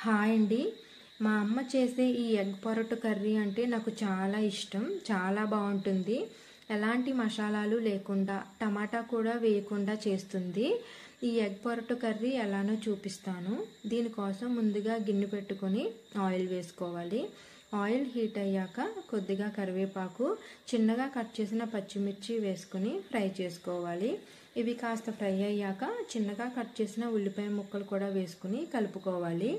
Hi అండి. మా అమ్మ చేసే ఈ ఎగ్ పొరటు కర్రీ అంటే నాకు చాలా ఇష్టం. చాలా బాగుంటుంది. ఎలాంటి మసాలాలు లేకుండా టమాటా కూడా వేయకుండా చేస్తుంది. ఈ ఎగ్ పొరటు కర్రీ ఎలానో చూపిస్తాను. దీనికోసం ముందుగా గిన్నె పెట్టుకొని ఆయిల్ వేసుకోవాలి. ఆయిల్ హీట్ అయ్యాక కొద్దిగా కరివేపాకు, చిన్నగా కట్ చేసిన పచ్చిమిర్చి వేసుకుని ఫ్రై చేసుకోవాలి. ఇవి కాస్త ఫ్రై అయ్యాక చిన్నగా కట్ చేసిన ఉల్లిపాయ ముక్కలు కూడా వేసుకుని కలుపుకోవాలి.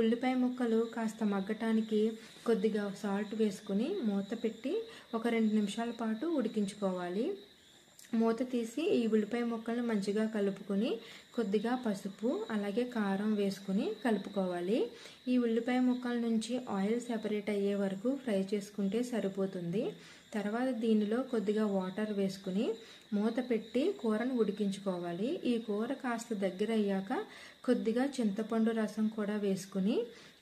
ఉల్లిపాయ ముక్కలు కాస్త మగ్గటానికి కొద్దిగా సాల్ట్ వేసుకుని మూత పెట్టి ఒక 2 నిమిషాల పాటు ఉడికించుకోవాలి. మూత తీసి ఈ ఉల్లిపాయ ముక్కలను మంచిగా కలుపుకొని కొద్దిగా పసుపు అలాగే కారం వేసుకుని కలుపుకోవాలి. ఈ ఉల్లిపాయ ముక్కల నుంచి ఆయిల్ సెపరేట్ అయ్యే వరకు ఫ్రై చేసుకుంటే సరిపోతుంది. తర్వాత దీనిలో కొద్దిగా వాటర్ వేసుకుని మూత పెట్టి కూరను ఉడికించుకోవాలి. ఈ కూర కాస్త దగ్గర అయ్యాక కొద్దిగా చింతపండు రసం కూడా వేసుకుని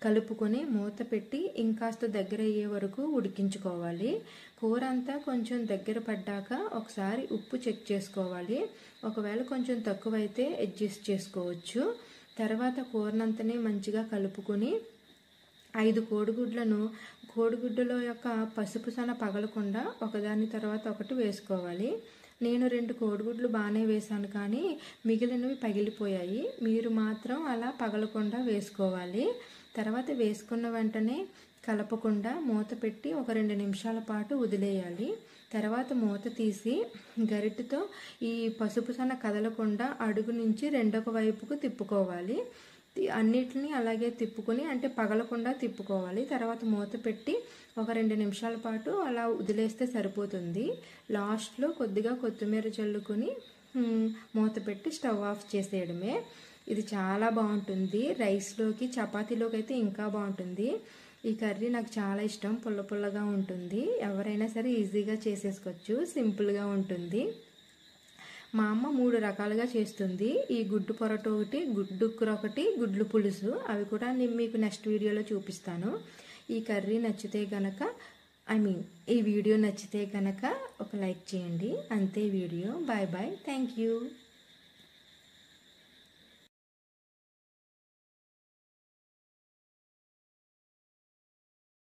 కలుపుకొని మూత పెట్టి ఇంకాస్త దగ్గర అయ్యే వరకు ఉడికించుకోవాలి. కూర అంతా కొంచెం దగ్గర పడ్డాక ఒకసారి ఉప్పు చెక్ చేసుకోవాలి. ఒకవేళ కొంచెం తక్కువైతే అడ్జస్ట్ చేసుకోవచ్చు. తర్వాత కూరనంతనే మంచిగా కలుపుకొని 5 కోడిగుడ్లను కోడిగుడ్డులో యొక్క పసుపు సన పగలకుండా ఒకదాని తర్వాత ఒకటి వేసుకోవాలి. నేను 2 కోడిగుడ్లు బాగానే వేసాను, కానీ మిగిలినవి పగిలిపోయాయి. మీరు మాత్రం అలా పగలకుండా వేసుకోవాలి. తర్వాత వేసుకున్న వెంటనే కలపకుండా మూత పెట్టి ఒక 2 నిమిషాల పాటు వదిలేయాలి. తర్వాత మూత తీసి గరిటెతో ఈ పసుపు సన కదలకుండా అడుగు నుంచి రెండొక వైపుకు తిప్పుకోవాలి. అన్నిటిని అలాగే తిప్పుకొని అంటే పగలకుండా తిప్పుకోవాలి. తర్వాత మూత పెట్టి ఒక 2 నిమిషాల పాటు అలా వదిలేస్తే సరిపోతుంది. లాస్ట్లో కొద్దిగా కొత్తిమీర చల్లుకొని మూత పెట్టి స్టవ్ ఆఫ్ చేసేయడమే. ఇది చాలా బాగుంటుంది. రైస్లోకి చపాతీలోకి అయితే ఇంకా బాగుంటుంది. ఈ కర్రీ నాకు చాలా ఇష్టం. పుల్ల పుల్లగా ఉంటుంది. ఎవరైనా సరే ఈజీగా చేసేసుకోవచ్చు. సింపుల్గా ఉంటుంది. మా అమ్మ 3 రకాలుగా చేస్తుంది. ఈ గుడ్డు పొరటు ఒకటి, గుడ్డు కూర ఒకటి, గుడ్లు పులుసు. అవి కూడా నేను మీకు నెక్స్ట్ వీడియోలో చూపిస్తాను. ఈ కర్రీ నచ్చితే గనక ఈ వీడియో నచ్చితే గనక ఒక లైక్ చేయండి. అంతే video. Bye bye. Thank you.